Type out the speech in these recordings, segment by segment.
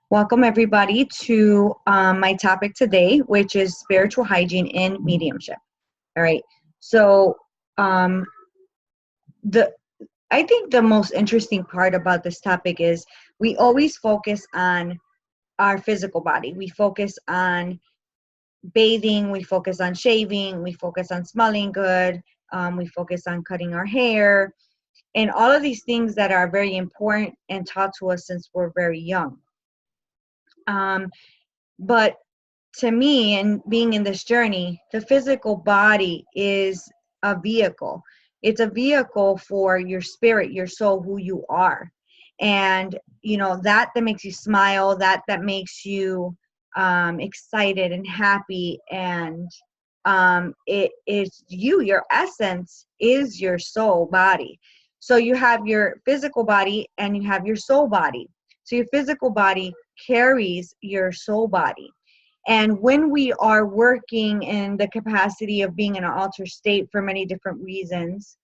Welcome, everybody, to my topic today, which is spiritual hygiene in mediumship. All right. So, um, the I think the most interesting part about this topic is we always focus on our physical body. We focus on bathing, we focus on shaving, we focus on smelling good, we focus on cutting our hair, and all of these things that are very important and taught to us since we're very young. Um, but to me, and being in this journey, the physical body is a vehicle. It's a vehicle for your spirit, your soul, who you are. And that makes you smile, that makes you excited and happy, and it is you. Your essence is your soul body. So you have your physical body and you have your soul body. So your physical body carries your soul body. And when we are working in the capacity of being in an altered state for many different reasons,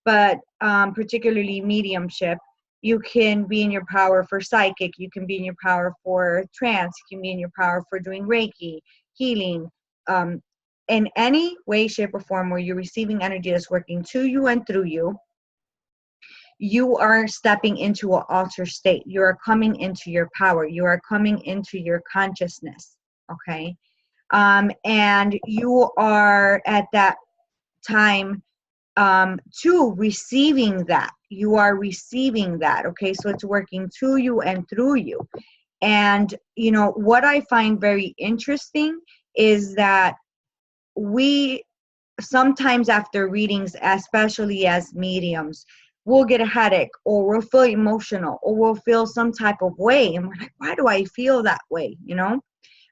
but particularly mediumship, you can be in your power for psychic, you can be in your power for trance, you can be in your power for doing Reiki, healing, in any way, shape, or form where you're receiving energy that's working to you and through you. You are stepping into an altered state. You are coming into your power. You are coming into your consciousness. Okay. And you are at that time to receiving that. You are receiving that. Okay. So it's working to you and through you. And, what I find very interesting is that we sometimes after readings, especially as mediums, we'll get a headache or we'll feel emotional or we'll feel some type of way. And we're like, why do I feel that way?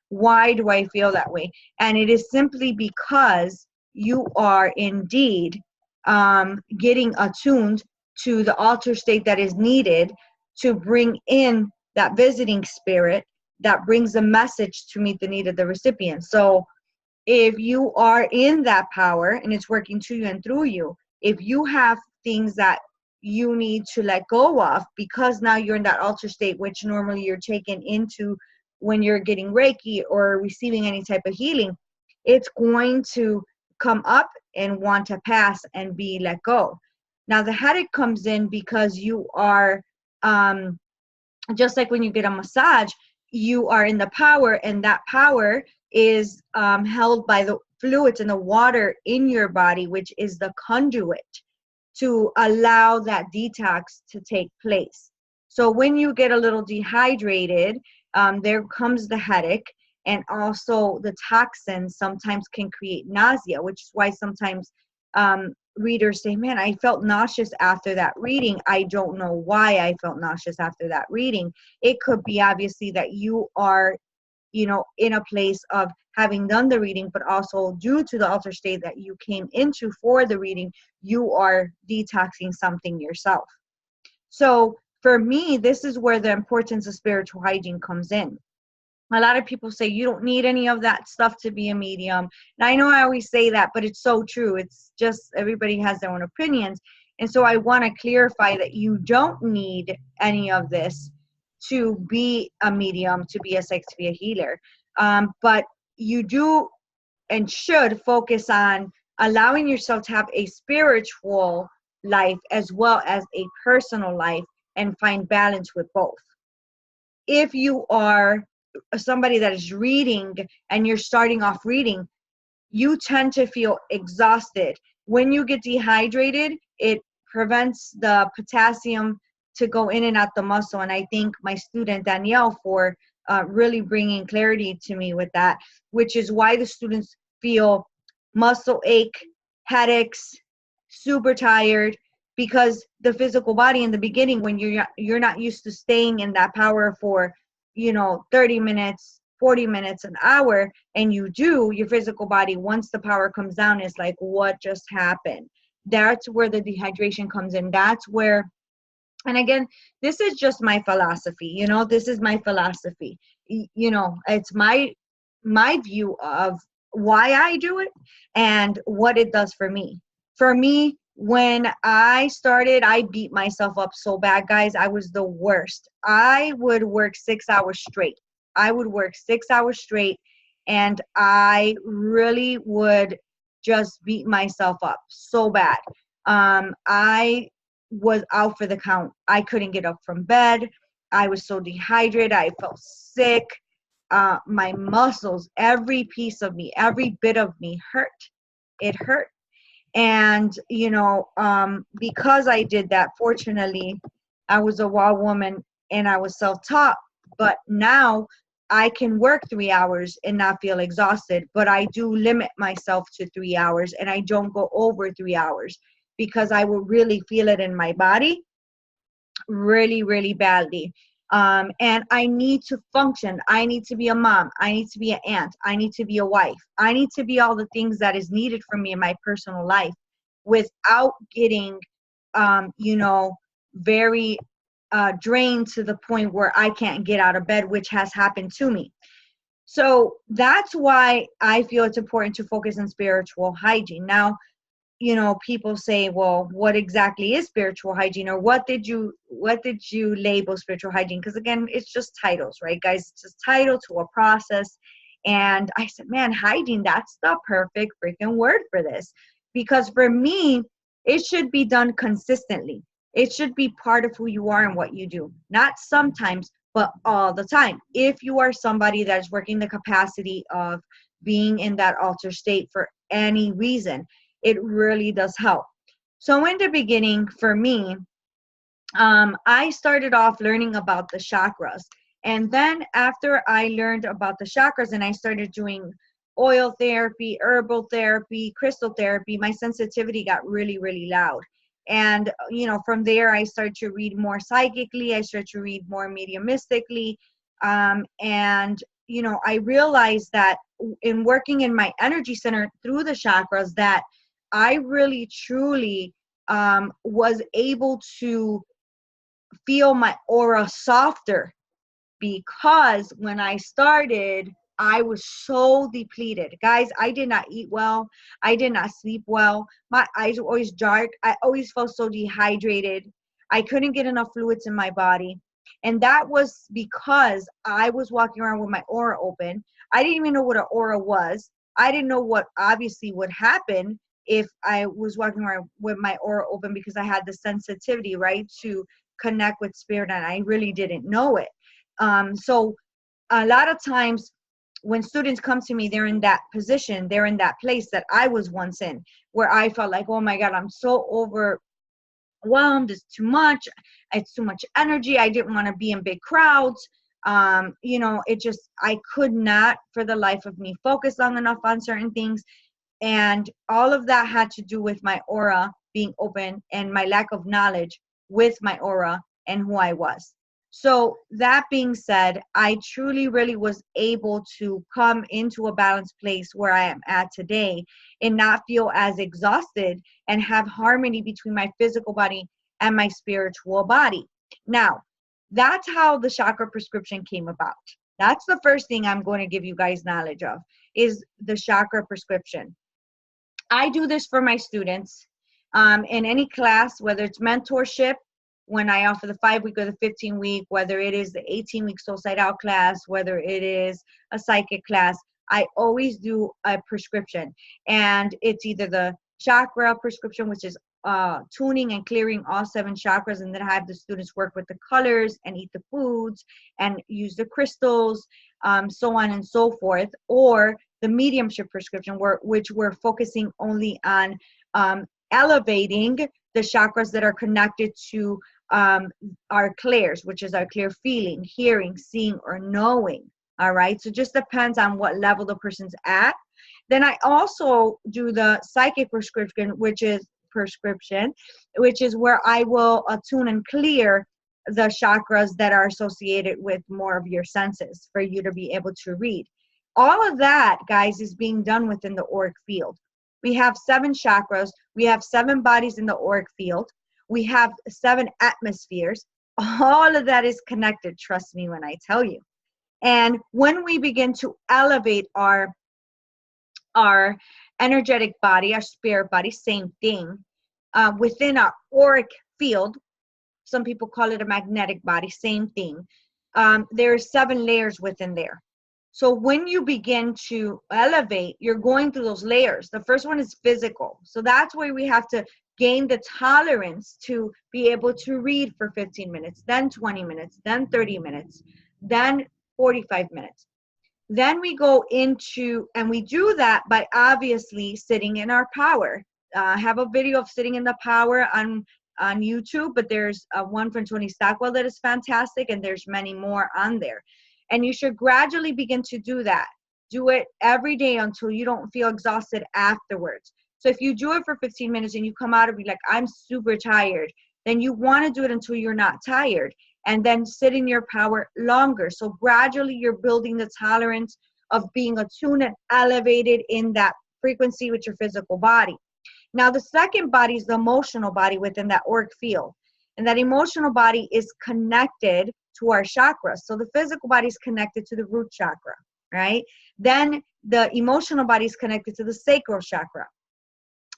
Why do I feel that way? And it is simply because you are indeed getting attuned to the altered state that is needed to bring in that visiting spirit that brings a message to meet the need of the recipient. So if you are in that power and it's working to you and through you, if you have things that you need to let go of because now you're in that altered state, which normally you're taken into when you're getting Reiki or receiving any type of healing, it's going to come up and want to pass and be let go. Now the headache comes in because you are just like when you get a massage, you are in the power, and that power is held by the fluids and the water in your body, which is the conduit to allow that detox to take place. So when you get a little dehydrated, there comes the headache, and also the toxins sometimes can create nausea, which is why sometimes readers say, man, I felt nauseous after that reading. I don't know why I felt nauseous after that reading. It could be obviously that you are, in a place of having done the reading, but also due to the altered state that you came into for the reading, you are detoxing something yourself. So for me, this is where the importance of spiritual hygiene comes in. A lot of people say you don't need any of that stuff to be a medium. And I know I always say that, but it's so true. It's just everybody has their own opinions. And so I want to clarify that you don't need any of this to be a medium, to be a psychic, to be a healer. But you do and should focus on allowing yourself to have a spiritual life as well as a personal life and find balance with both. If you are somebody that is reading and you're starting off reading, you tend to feel exhausted. When you get dehydrated, it prevents the potassium to go in and out the muscle. And I thank my student Danielle for really bringing clarity to me with that, which is why the students feel muscle ache, headaches, super tired, because the physical body in the beginning, when you're not used to staying in that power for 30 minutes, 40 minutes, an hour, and your physical body, once the power comes down, is like, what just happened? That's where the dehydration comes in. That's where, and again, this is just my philosophy, this is my philosophy. It's my view of why I do it and what it does for me. For me, When I started, I beat myself up so bad, guys. I was the worst. I would work 6 hours straight. I would work 6 hours straight, and I really would just beat myself up so bad. I was out for the count. I couldn't get up from bed. I was so dehydrated. I felt sick. My muscles, every piece of me, every bit of me hurt. It hurt. And because I did that, fortunately I was a wild woman and I was self-taught. But now I can work 3 hours and not feel exhausted, but I do limit myself to 3 hours, and I don't go over 3 hours because I will really feel it in my body really, really badly. And I need to function. I need to be a mom. I need to be an aunt. I need to be a wife. I need to be all the things that is needed for me in my personal life without getting, very drained to the point where I can't get out of bed, which has happened to me. So that's why I feel it's important to focus on spiritual hygiene. Now, people say, well, what exactly is spiritual hygiene, or what did you label spiritual hygiene? Because again, it's just titles, right, guys? It's just title to a process. And I said, man, hygiene, that's the perfect freaking word for this. Because for me, it should be done consistently. It should be part of who you are and what you do, not sometimes, but all the time. If you are somebody that is working the capacity of being in that altered state for any reason, it really does help. So in the beginning, for me, I started off learning about the chakras. And then after I learned about the chakras and I started doing oil therapy, herbal therapy, crystal therapy, my sensitivity got really, really loud. And, from there, I started to read more psychically. I started to read more mediumistically. And, I realized that in working in my energy center through the chakras, that I really, truly was able to feel my aura softer, because when I started, I was so depleted. Guys, I did not eat well. I did not sleep well. My eyes were always dark. I always felt so dehydrated. I couldn't get enough fluids in my body. And that was because I was walking around with my aura open. I didn't even know what an aura was. I didn't know what obviously would happen if I was walking around with my aura open, because I had the sensitivity, right, to connect with spirit, and I really didn't know it. So a lot of times when students come to me, they're in that position, they're in that place that I was once in, where I felt like, oh my God, I'm so overwhelmed. It's too much energy. I didn't want to be in big crowds. I could not for the life of me focus long enough on certain things. And all of that had to do with my aura being open and my lack of knowledge with my aura and who I was. So that being said, I truly really was able to come into a balanced place where I am at today and not feel as exhausted and have harmony between my physical body and my spiritual body. Now, that's how the chakra prescription came about. That's the first thing I'm going to give you guys knowledge of, is the chakra prescription. I do this for my students in any class, whether it's mentorship, when I offer the 5-week or the 15-week, whether it is the 18-week Soul Side Out class, whether it is a psychic class, I always do a prescription. And it's either the chakra prescription, which is tuning and clearing all 7 chakras, and then I have the students work with the colors and eat the foods and use the crystals, so on and so forth, or the mediumship prescription, which we're focusing only on elevating the chakras that are connected to our clairs, which is our clear feeling, hearing, seeing, or knowing. All right, so just depends on what level the person's at. Then I also do the psychic prescription, which is where I will attune and clear the chakras that are associated with more of your senses for you to be able to read. All of that, guys, is being done within the auric field. We have 7 chakras. We have 7 bodies in the auric field. We have 7 atmospheres. All of that is connected, trust me when I tell you. And when we begin to elevate our energetic body, our spirit body, same thing, within our auric field. Some people call it a magnetic body, same thing. There are 7 layers within there. So when you begin to elevate, you're going through those layers. The first one is physical. So that's where we have to gain the tolerance to be able to read for 15 minutes, then 20 minutes, then 30 minutes, then 45 minutes. Then we go into, and we do that by obviously sitting in our power. I have a video of sitting in the power on YouTube, but there's one from Tony Stockwell that is fantastic, and there's many more on there. And you should gradually begin to do that. Do it every day until you don't feel exhausted afterwards. So if you do it for 15 minutes and you come out of it like, I'm super tired, then you want to do it until you're not tired, and then sit in your power longer. So gradually you're building the tolerance of being attuned and elevated in that frequency with your physical body. Now, the second body is the emotional body within that auric field. And that emotional body is connected to our chakras. So the physical body is connected to the root chakra, right? Then the emotional body is connected to the sacral chakra.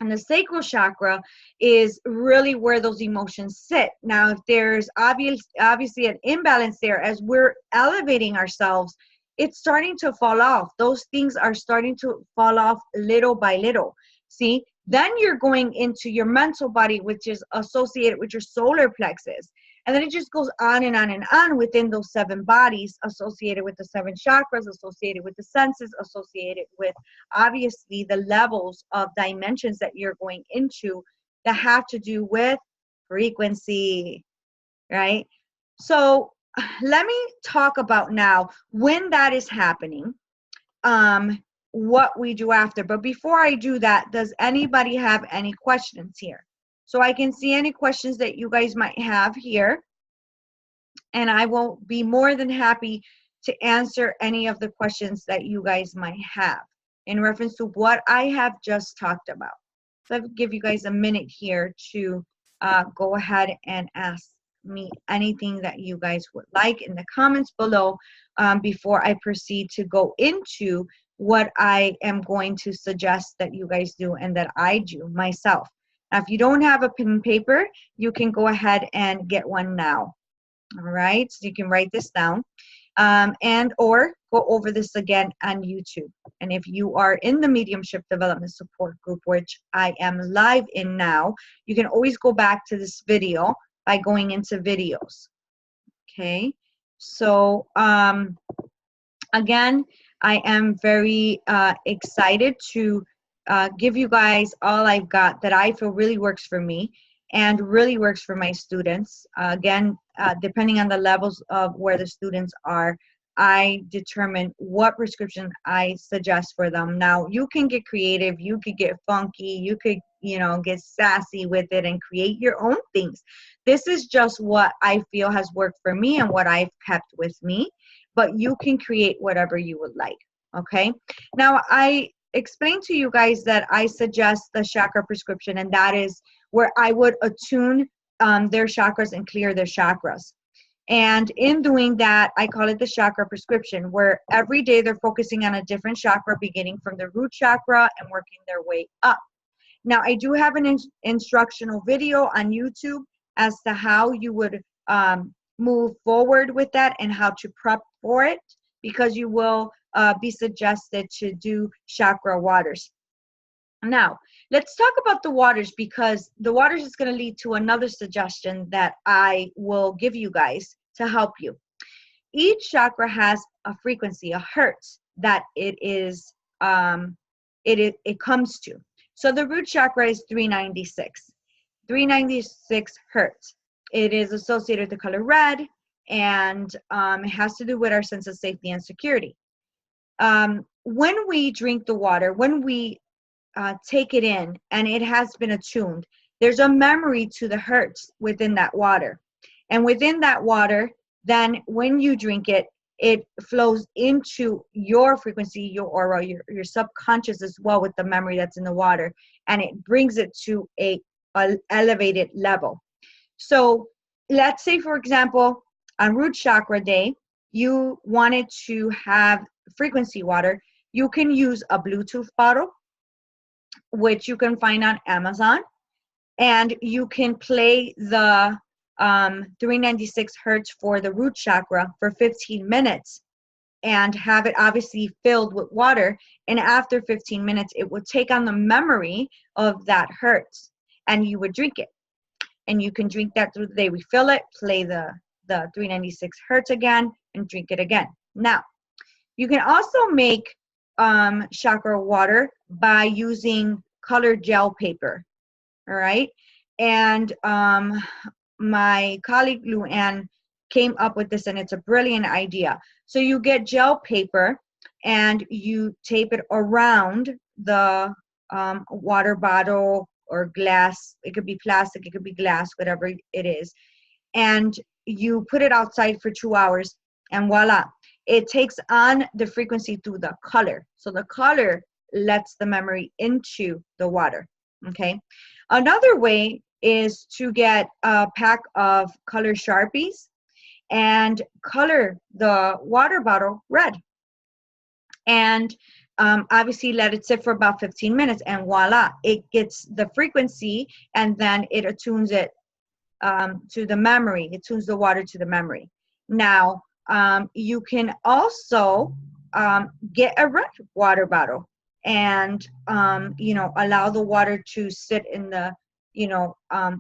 And the sacral chakra is really where those emotions sit. Now, if there's obviously an imbalance there, as we're elevating ourselves, it's starting to fall off. Those things are starting to fall off little by little. See? Then you're going into your mental body, which is associated with your solar plexus. And then it just goes on and on and on within those 7 bodies, associated with the 7 chakras, associated with the senses, associated with obviously the levels of dimensions that you're going into that have to do with frequency, right? So let me talk about now when that is happening. What we do after. But before I do that, does anybody have any questions here? So I can see any questions that you guys might have here, and I will be more than happy to answer any of the questions that you guys might have in reference to what I have just talked about. So I'll give you guys a minute here to go ahead and ask me anything that you guys would like in the comments below before I proceed to go into what I am going to suggest that you guys do and that I do myself. Now, if you don't have a pen and paper, you can go ahead and get one now. All right, so you can write this down and or go over this again on YouTube. And if you are in the Mediumship Development Support Group, which I am live in now, you can always go back to this video by going into videos. Okay, so again, I am very excited to give you guys all I've got that I feel really works for me and really works for my students. Again, depending on the levels of where the students are, I determine what prescription I suggest for them. Now, you can get creative, you could get funky, you could, get sassy with it and create your own things. This is just what I feel has worked for me and what I've kept with me. But you can create whatever you would like, okay? Now, I explained to you guys that I suggest the chakra prescription, and that is where I would attune their chakras and clear their chakras. And in doing that, I call it the chakra prescription, where every day they're focusing on a different chakra, beginning from the root chakra and working their way up. Now, I do have an instructional video on YouTube as to how you would move forward with that and how to prep for it, because you will be suggested to do chakra waters. Now, let's talk about the waters, because the waters is going to lead to another suggestion that I will give you guys to help you. Each chakra has a frequency, a hertz that it comes to. So the root chakra is 396 hertz. It is associated with the color red, and it has to do with our sense of safety and security. When we drink the water, when we take it in and it has been attuned, there's a memory to the hertz within that water. And within that water, then when you drink it, it flows into your frequency, your aura, your subconscious as well, with the memory that's in the water, and it brings it to a elevated level. So let's say, for example, on root chakra day, you wanted to have frequency water. You can use a Bluetooth bottle, which you can find on Amazon. And you can play the 396 hertz for the root chakra for 15 minutes and have it obviously filled with water. And after 15 minutes, it will take on the memory of that hertz and you would drink it. And you can drink that through the day. Refill it, play the 396 hertz again, and drink it again. Now, you can also make chakra water by using colored gel paper, all right? And my colleague Luann came up with this, and it's a brilliant idea. So you get gel paper and you tape it around the water bottle or glass. It could be plastic, it could be glass, whatever it is. And you put it outside for 2 hours, and voila, it takes on the frequency through the color. So the color lets the memory into the water, okay? Another way is to get a pack of color Sharpies and color the water bottle red. And obviously let it sit for about 15 minutes, and voila, it gets the frequency, and then it attunes it to the memory. It tunes the water to the memory. Now, you can also get a red water bottle and, allow the water to sit in the,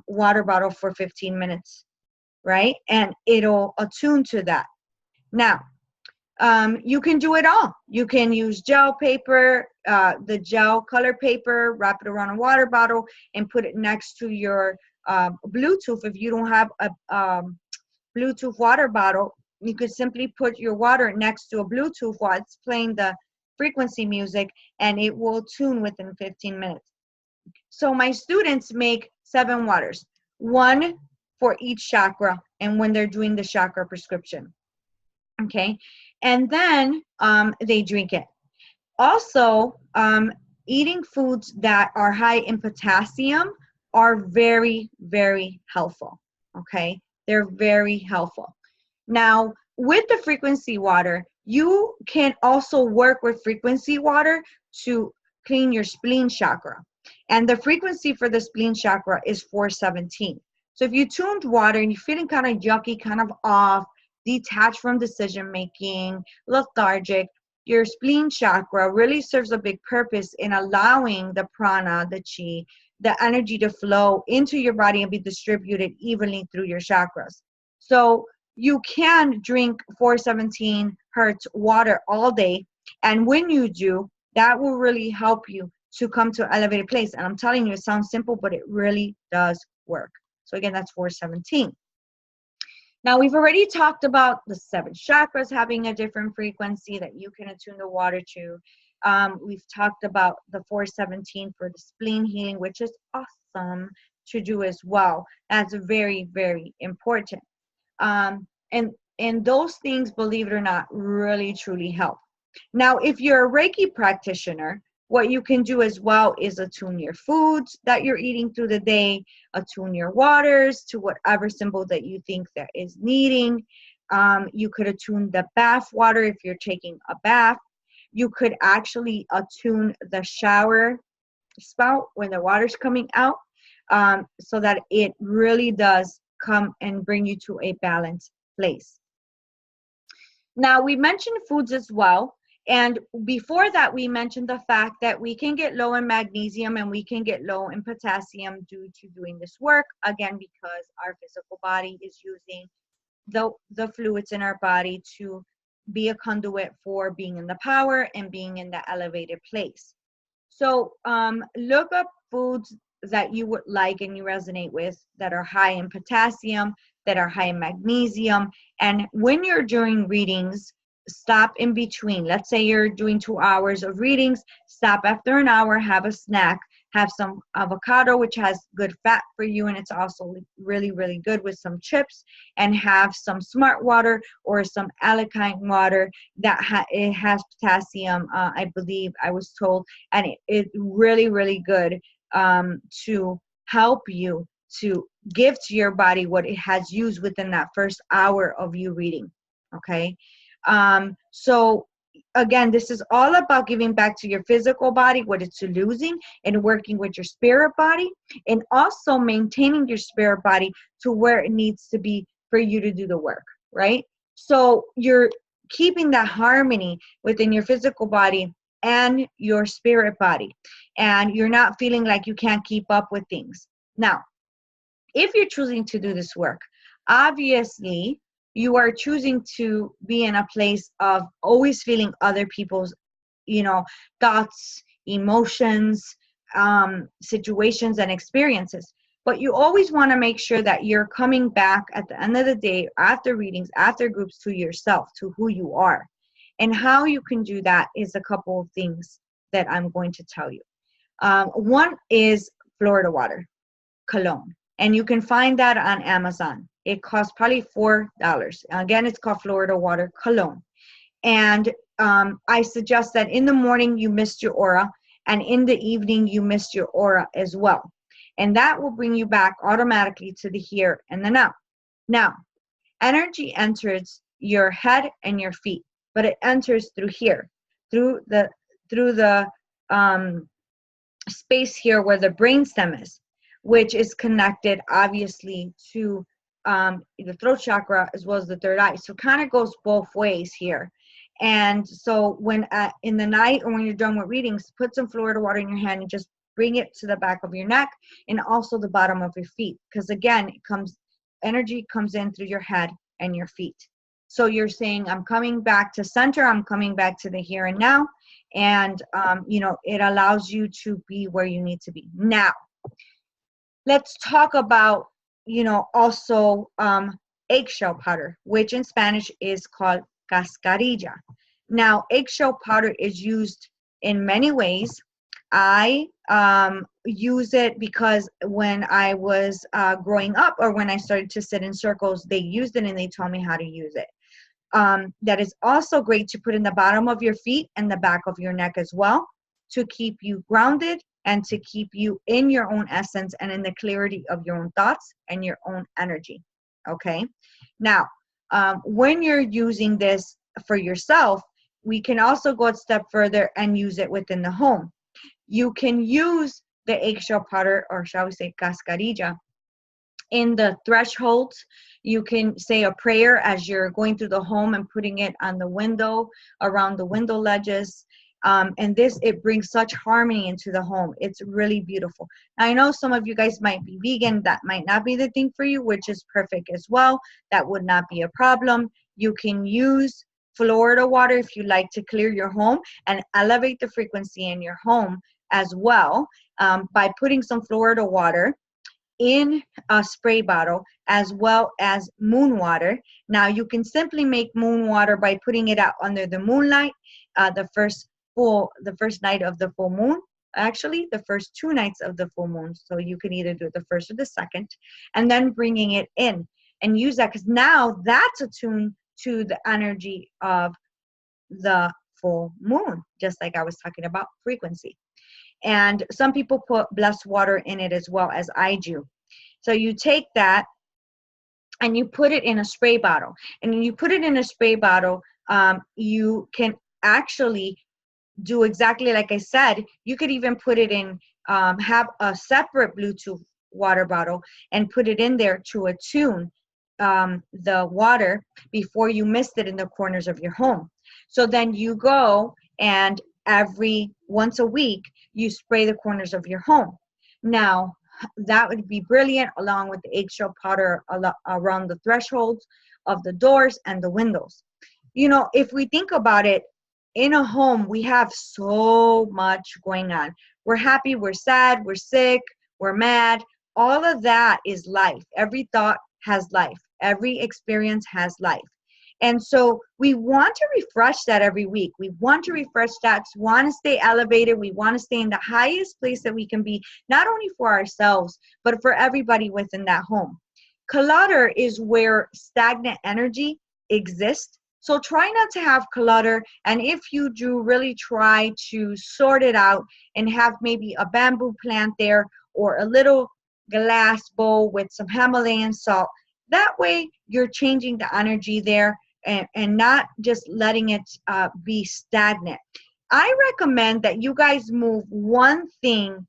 water bottle for 15 minutes, right? And it'll attune to that. Now, you can do it all. You can use gel paper, the gel color paper, wrap it around a water bottle and put it next to your Bluetooth. If you don't have a Bluetooth water bottle, you could simply put your water next to a Bluetooth while it's playing the frequency music, and it will tune within 15 minutes. So my students make 7 waters, 1 for each chakra, and when they're doing the chakra prescription, okay? And then they drink it. Also, eating foods that are high in potassium are very, very helpful, okay? They're very helpful. Now, with the frequency water, you can also work with frequency water to clean your spleen chakra. And the frequency for the spleen chakra is 417. So if you tuned water and you're feeling kind of yucky, kind of off, detached from decision making, lethargic, your spleen chakra really serves a big purpose in allowing the prana, the chi, the energy to flow into your body and be distributed evenly through your chakras. So you can drink 417 hertz water all day, and when you do, that will really help you to come to an elevated place. And I'm telling you, it sounds simple, but it really does work. So again, that's 417. Now, we've already talked about the 7 chakras having a different frequency that you can attune the water to. We've talked about the 417 for the spleen healing, which is awesome to do as well. That's very, very important. And those things, believe it or not, really, truly help. Now, if you're a Reiki practitioner, what you can do as well is attune your foods that you're eating through the day, attune your waters to whatever symbol that you think that is needing. You could attune the bath water if you're taking a bath. You could actually attune the shower spout when the water's coming out, so that it really does come and bring you to a balanced place. Now, we mentioned foods as well. And before that, we mentioned the fact that we can get low in magnesium and we can get low in potassium due to doing this work, again, because our physical body is using the fluids in our body to be a conduit for being in the power and being in the elevated place. So look up foods that you would like and you resonate with that are high in potassium, that are high in magnesium. And when you're doing readings, stop in between. Let's say you're doing 2 hours of readings, stop after an hour, have a snack, have some avocado, which has good fat for you, and it's also really, really good with some chips, and have some smart water or some alkaline water that it has potassium, I believe I was told, and it's really, really good to help you to give to your body what it has used within that first hour of you reading, okay? So again, this is all about giving back to your physical body what it's losing, and working with your spirit body, and also maintaining your spirit body to where it needs to be for you to do the work, right? So you're keeping that harmony within your physical body and your spirit body, and you're not feeling like you can't keep up with things. Now, if you're choosing to do this work, obviously you are choosing to be in a place of always feeling other people's, thoughts, emotions, situations, and experiences. But you always want to make sure that you're coming back at the end of the day, after readings, after groups, to yourself, to who you are. And how you can do that is a couple of things that I'm going to tell you. One is Florida water, cologne. And you can find that on Amazon. It costs probably $4. Again, it's called Florida water cologne. And I suggest that in the morning you mist your aura, and in the evening you mist your aura as well. And that will bring you back automatically to the here and the now. Now, energy enters your head and your feet, but it enters through here, through the space here where the brainstem is, which is connected obviously to the throat chakra as well as the third eye. So kind of goes both ways here. And so when in the night, or when you're done with readings, put some Florida water in your hand and just bring it to the back of your neck and also the bottom of your feet, because again, energy comes in through your head and your feet. So you're saying, I'm coming back to center, I'm coming back to the here and now, and it allows you to be where you need to be. Now, let's talk about, also eggshell powder, which in Spanish is called cascarilla. Now, eggshell powder is used in many ways. I use it because when I was growing up, or when I started to sit in circles, they used it and they told me how to use it. That is also great to put in the bottom of your feet and the back of your neck as well, to keep you grounded and to keep you in your own essence and in the clarity of your own thoughts and your own energy. Okay. Now, when you're using this for yourself, we can also go a step further and use it within the home. You can use the eggshell powder, or shall we say cascarilla, in the thresholds. You can say a prayer as you're going through the home and putting it on the window, around the window ledges. And it brings such harmony into the home. It's really beautiful. Now, I know some of you guys might be vegan. That might not be the thing for you, which is perfect as well. That would not be a problem. You can use Florida water if you like to clear your home and elevate the frequency in your home as well, by putting some Florida water in a spray bottle, as well as moon water. Now, you can simply make moon water by putting it out under the moonlight, the first night of the full moon, actually the first 2 nights of the full moon. So you can either do it the first or the second, and then bringing it in and use that, because now that's attuned to the energy of the full moon, just like I was talking about frequency. And some people put blessed water in it as well, as I do. So you take that and you put it in a spray bottle. And when you put it in a spray bottle, you can actually do exactly like I said. You could even put it in, have a separate Bluetooth water bottle and put it in there to attune the water before you mist it in the corners of your home. So then you go and once a week, you spray the corners of your home. Now, that would be brilliant, along with the eggshell powder around the thresholds of the doors and the windows. If we think about it, in a home, we have so much going on. We're happy, we're sad, we're sick, we're mad. All of that is life. Every thought has life. Every experience has life. And so we want to refresh that every week. We want to refresh that. We want to stay elevated. We want to stay in the highest place that we can be, not only for ourselves, but for everybody within that home. Clutter is where stagnant energy exists. So try not to have clutter. And if you do, really try to sort it out and have maybe a bamboo plant there, or a little glass bowl with some Himalayan salt. That way you're changing the energy there. and not just letting it be stagnant. I recommend that you guys move one thing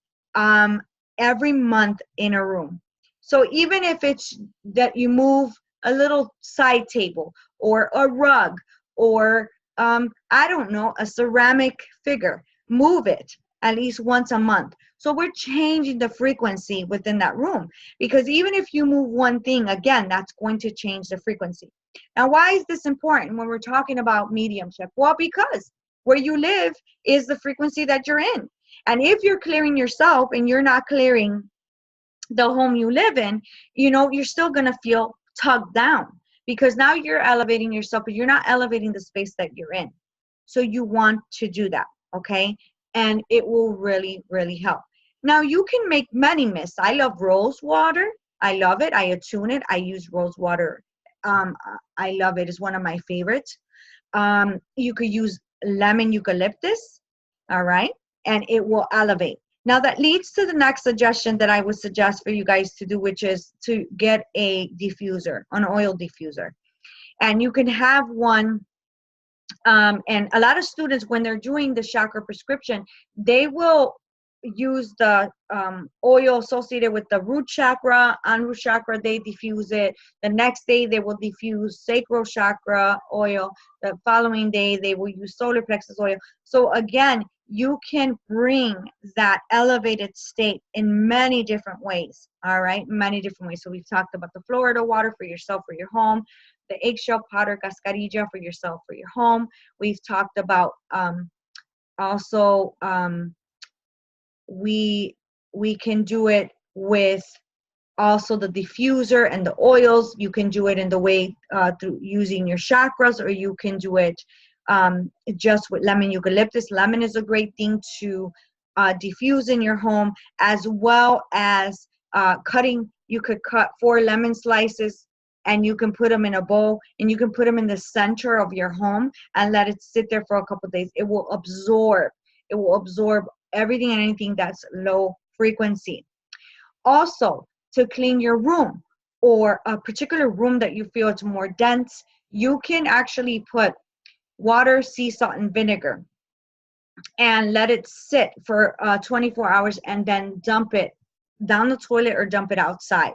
every month in a room. So even if it's that you move a little side table or a rug or I don't know, a ceramic figure, move it at least once a month. So we're changing the frequency within that room, because even if you move one thing, again, that's going to change the frequency. Now, why is this important when we're talking about mediumship? Well, because where you live is the frequency that you're in. And if you're clearing yourself and you're not clearing the home you live in, you know, you're still going to feel tugged down, because now you're elevating yourself, but you're not elevating the space that you're in. So you want to do that, okay? And it will really, really help. Now, you can make many mists. I love rose water. I love it. I attune it. I use rose water. I love it. It's one of my favorites. You could use lemon eucalyptus, all right? And it will elevate. Now, that leads to the next suggestion that I would suggest for you guys to do, which is to get a diffuser, an oil diffuser. And you can have one, and a lot of students, when they're doing the chakra prescription, they will use the oil associated with the root chakra, root chakra, they diffuse it. The next day, they will diffuse sacral chakra oil. The following day, they will use solar plexus oil. So again, you can bring that elevated state in many different ways, all right? Many different ways. So we've talked about the Florida water for yourself, for your home, the eggshell powder cascarilla for yourself, for your home. We've talked about also we can do it with also the diffuser and the oils. You can do it in the way through using your chakras, or you can do it just with lemon eucalyptus. Lemon is a great thing to diffuse in your home, as well as cutting. You could cut 4 lemon slices and you can put them in a bowl, and you can put them in the center of your home and let it sit there for a couple of days. It will absorb everything and anything that's low frequency. Also, to clean your room, or a particular room that you feel it's more dense, you can actually put water, sea salt, and vinegar and let it sit for 24 hours, and then dump it down the toilet or dump it outside.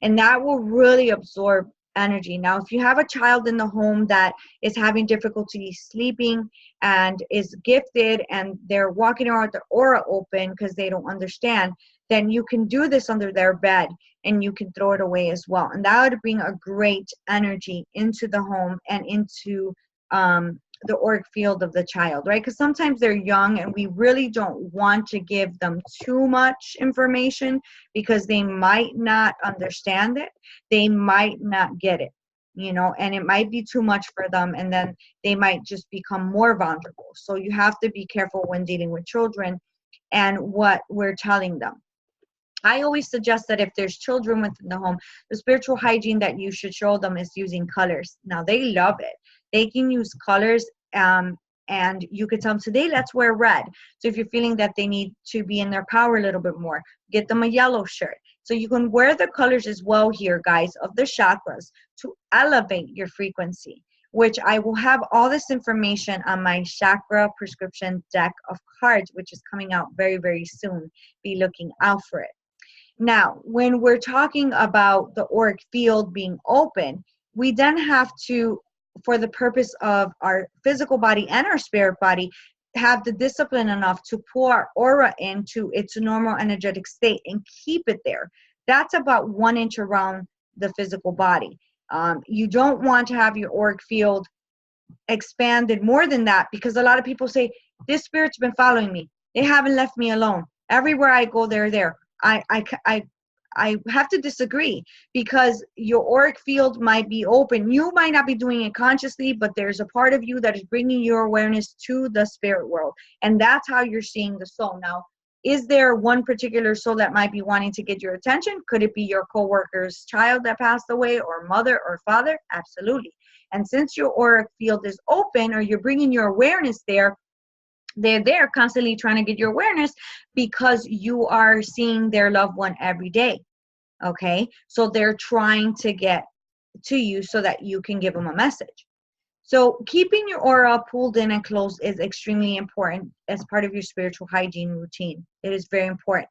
And that will really absorb energy. Now, if you have a child in the home that is having difficulty sleeping and is gifted and they're walking around with their aura open because they don't understand, then you can do this under their bed and you can throw it away as well. And that would bring a great energy into the home and into the auric field of the child, right? Because sometimes they're young and we really don't want to give them too much information, because they might not understand it. They might not get it, you know, and it might be too much for them, and then they might just become more vulnerable. So you have to be careful when dealing with children and what we're telling them. I always suggest that if there's children within the home, the spiritual hygiene that you should show them is using colors. Now, they love it. They can use colors, and you could tell them, today let's wear red. So if you're feeling that they need to be in their power a little bit more, get them a yellow shirt. So you can wear the colors as well here, guys, of the chakras to elevate your frequency, which I will have all this information on my chakra prescription deck of cards, which is coming out very, very soon. Be looking out for it. Now, when we're talking about the auric field being open, we then have to, for the purpose of our physical body and our spirit body, have the discipline enough to pull our aura into its normal energetic state and keep it there. That's about 1 inch around the physical body. You don't want to have your auric field expanded more than that, because a lot of people say, this spirit's been following me. They haven't left me alone. Everywhere I go, they're there. I have to disagree, because your auric field might be open. You might not be doing it consciously, but there's a part of you that is bringing your awareness to the spirit world. And that's how you're seeing the soul. Now, is there one particular soul that might be wanting to get your attention? Could it be your coworker's child that passed away, or mother or father? Absolutely. And since your auric field is open, or you're bringing your awareness there, they're there constantly trying to get your awareness, because you are seeing their loved one every day. Okay, so they're trying to get to you so that you can give them a message. So keeping your aura pulled in and closed is extremely important as part of your spiritual hygiene routine. It is very important.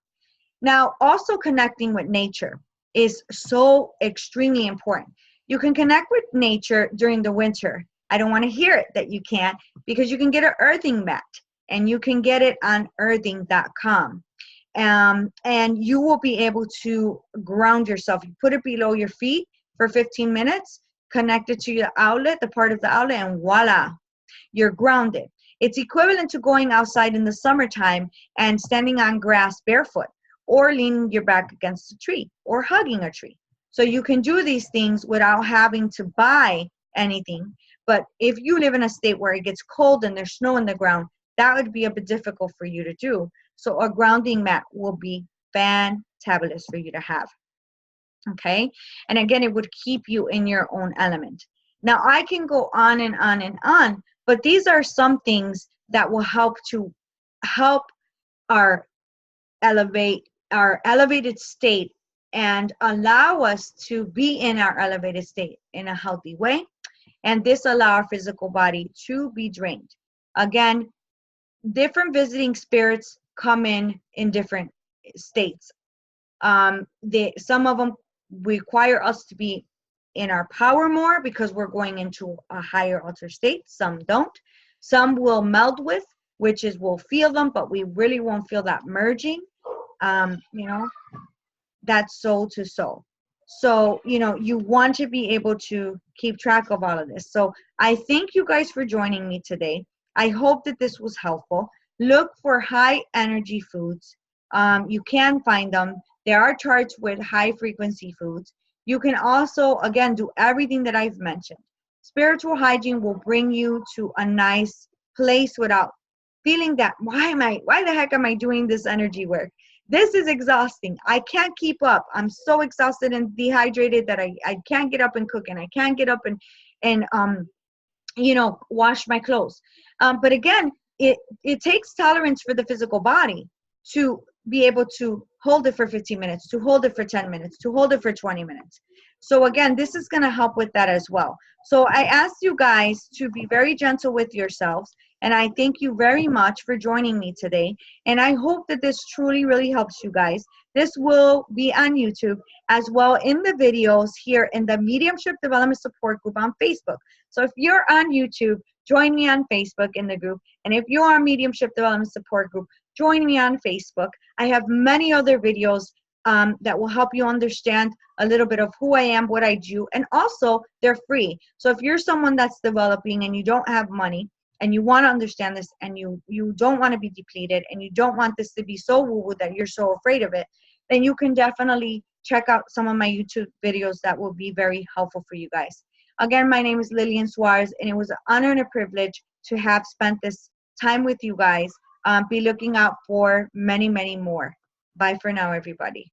Now, also connecting with nature is so extremely important. You can connect with nature during the winter. I don't want to hear it that you can't, because you can get an earthing mat, and you can get it on earthing.com. And you will be able to ground yourself. You put it below your feet for 15 minutes, connect it to your outlet, the part of the outlet, and voila, you're grounded. It's equivalent to going outside in the summertime and standing on grass barefoot, or leaning your back against a tree, or hugging a tree. So you can do these things without having to buy anything. But if you live in a state where it gets cold and there's snow in the ground, that would be a bit difficult for you to do. So a grounding mat will be fantabulous for you to have. Okay? And again, it would keep you in your own element. Now, I can go on and on and on, but these are some things that will help our elevated state and allow us to be in our elevated state in a healthy way. And this allow our physical body to be drained. Again, different visiting spirits come in different states. Some of them require us to be in our power more because we're going into a higher altered state. Some don't. Some will meld with, which is we'll feel them, but we really won't feel that merging. That's soul to soul. So, you want to be able to keep track of all of this. So I thank you guys for joining me today. I hope that this was helpful. Look for high energy foods. You can find them. There are charts with high frequency foods. You can also, again, do everything that I've mentioned. Spiritual hygiene will bring you to a nice place without feeling that, why the heck am I doing this energy work? This is exhausting. I can't keep up. I'm so exhausted and dehydrated that I can't get up and cook, and I can't get up and wash my clothes. But again, it takes tolerance for the physical body to be able to hold it for 15 minutes, to hold it for 10 minutes, to hold it for 20 minutes. So again, this is going to help with that as well. So I asked you guys to be very gentle with yourselves, and I thank you very much for joining me today. And I hope that this truly really helps you guys. This will be on YouTube as well in the videos here in the Mediumship Development Support Group on Facebook. So if you're on YouTube, join me on Facebook in the group. And if you're on Mediumship Development Support Group, join me on Facebook. I have many other videos that will help you understand a little bit of who I am, what I do, and also they're free. So if you're someone that's developing and you don't have money and you want to understand this, and you don't want to be depleted, and you don't want this to be so woo-woo that you're so afraid of it, then you can definitely check out some of my YouTube videos that will be very helpful for you guys. Again, my name is Lillian Suarez, and it was an honor and a privilege to have spent this time with you guys. Be looking out for many, many more. Bye for now, everybody.